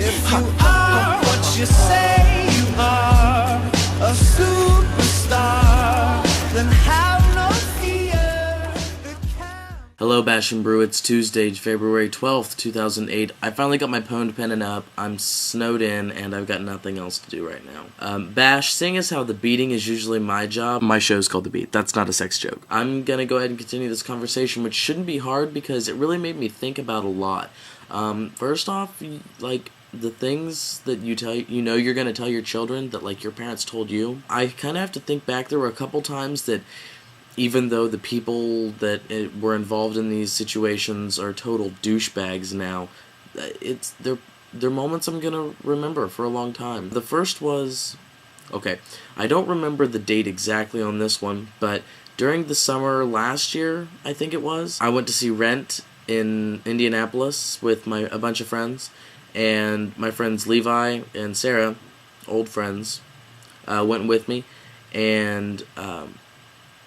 If you are what you say you are, a superstar, then have no fear. Hello, Bash and Brew. It's Tuesday, February 12th, 2008. I finally got my pwned pen up. I'm snowed in, and I've got nothing else to do right now. Bash, seeing as how the beating is usually my job, my show's called The Beat. That's not a sex joke. I'm gonna go ahead and continue this conversation, which shouldn't be hard because it really made me think about a lot. First off, like, the things that you're gonna tell your children that, like, your parents told you. I kind of have to think back. There were a couple times that even though the people that were involved in these situations are total douchebags now, they're moments I'm gonna remember for a long time. The first was, okay, I don't remember the date exactly on this one, but during the summer last year, I think it was, I went to see Rent in Indianapolis with a bunch of friends, and my friends Levi and Sarah, old friends, went with me, and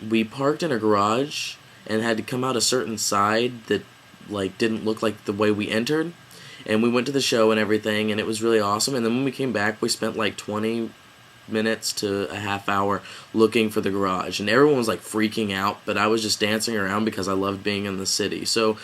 we parked in a garage and had to come out a certain side that, like, didn't look like the way we entered. And we went to the show and everything, and it was really awesome. And then when we came back, we spent like 20 minutes to a half hour looking for the garage. And everyone was like freaking out, but I was just dancing around because I loved being in the city. So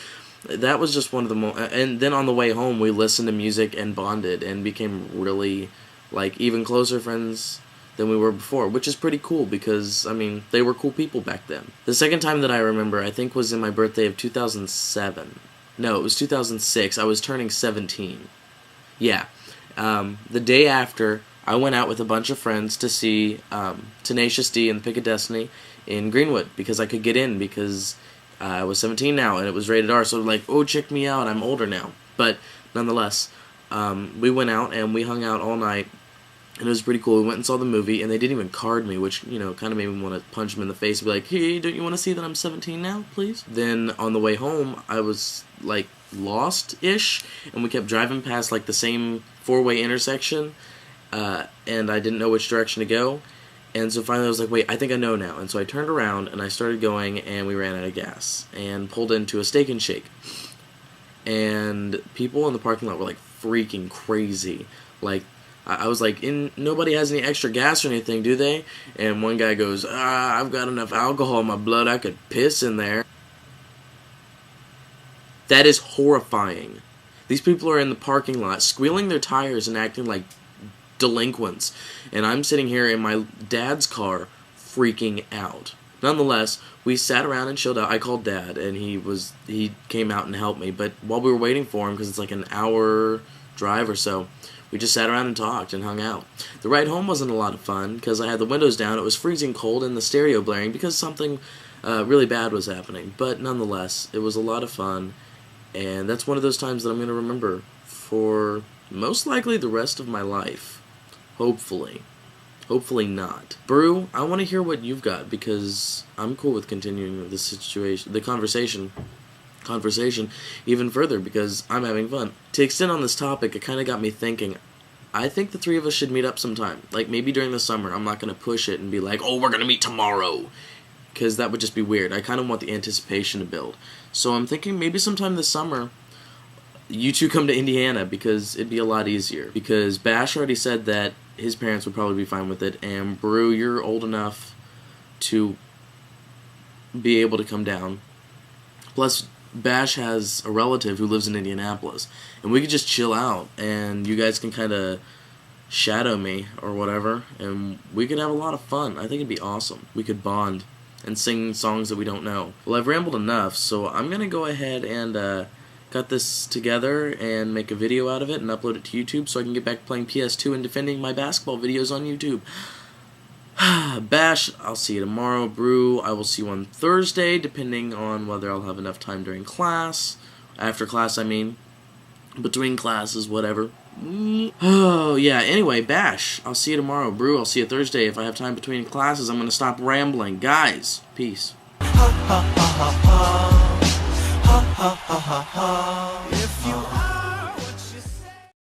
that was just one of the and then on the way home, we listened to music and bonded and became really, like, even closer friends than we were before, which is pretty cool because, I mean, they were cool people back then. The second time that I remember, I think, was in my birthday of 2007. No, it was 2006. I was turning 17. Yeah. The day after, I went out with a bunch of friends to see Tenacious D and the Pick of Destiny in Greenwood because I could get in because I was 17 now and it was rated R, so like, oh, check me out, I'm older now. But nonetheless, we went out and we hung out all night. And it was pretty cool. We went and saw the movie, and they didn't even card me, which, you know, kind of made me want to punch them in the face and be like, hey, don't you want to see that I'm 17 now, please? Then on the way home, I was, like, lost-ish, and we kept driving past, like, the same four-way intersection, and I didn't know which direction to go. And so finally I was like, wait, I think I know now. And so I turned around, and I started going, and we ran out of gas, and pulled into a Steak and Shake. And people in the parking lot were, like, freaking crazy. Like, I was like, nobody has any extra gas or anything, do they? And one guy goes, I've got enough alcohol in my blood, I could piss in there. That is horrifying. These people are in the parking lot, squealing their tires and acting like delinquents. And I'm sitting here in my dad's car, freaking out. Nonetheless, we sat around and chilled out. I called Dad, and he came out and helped me. But while we were waiting for him, because it's like an hour drive or so, we just sat around and talked and hung out. The ride home wasn't a lot of fun because I had the windows down. It was freezing cold and the stereo blaring because something really bad was happening. But nonetheless, it was a lot of fun. And that's one of those times that I'm going to remember for most likely the rest of my life. Hopefully. Hopefully not. Brew, I want to hear what you've got because I'm cool with continuing the situation, the conversation even further because I'm having fun. To extend on this topic, it kind of got me thinking, I think the three of us should meet up sometime. Like, maybe during the summer. I'm not going to push it and be like, oh, we're going to meet tomorrow. Because that would just be weird. I kind of want the anticipation to build. So I'm thinking maybe sometime this summer, you two come to Indiana because it'd be a lot easier. Because Bash already said that his parents would probably be fine with it. And Brew, you're old enough to be able to come down. Plus, Bash has a relative who lives in Indianapolis, and we could just chill out, and you guys can kind of shadow me or whatever, and we could have a lot of fun. I think it'd be awesome. We could bond and sing songs that we don't know. Well, I've rambled enough, so I'm going to go ahead and cut this together and make a video out of it and upload it to YouTube so I can get back playing PS2 and defending my basketball videos on YouTube. Bash, I'll see you tomorrow. Brew, I will see you on Thursday, depending on whether I'll have enough time during class. After class, I mean. Between classes, whatever. Oh, yeah, anyway, Bash, I'll see you tomorrow. Brew, I'll see you Thursday. If I have time between classes, I'm going to stop rambling. Guys, peace. Ha ha ha ha ha. Ha ha ha ha ha.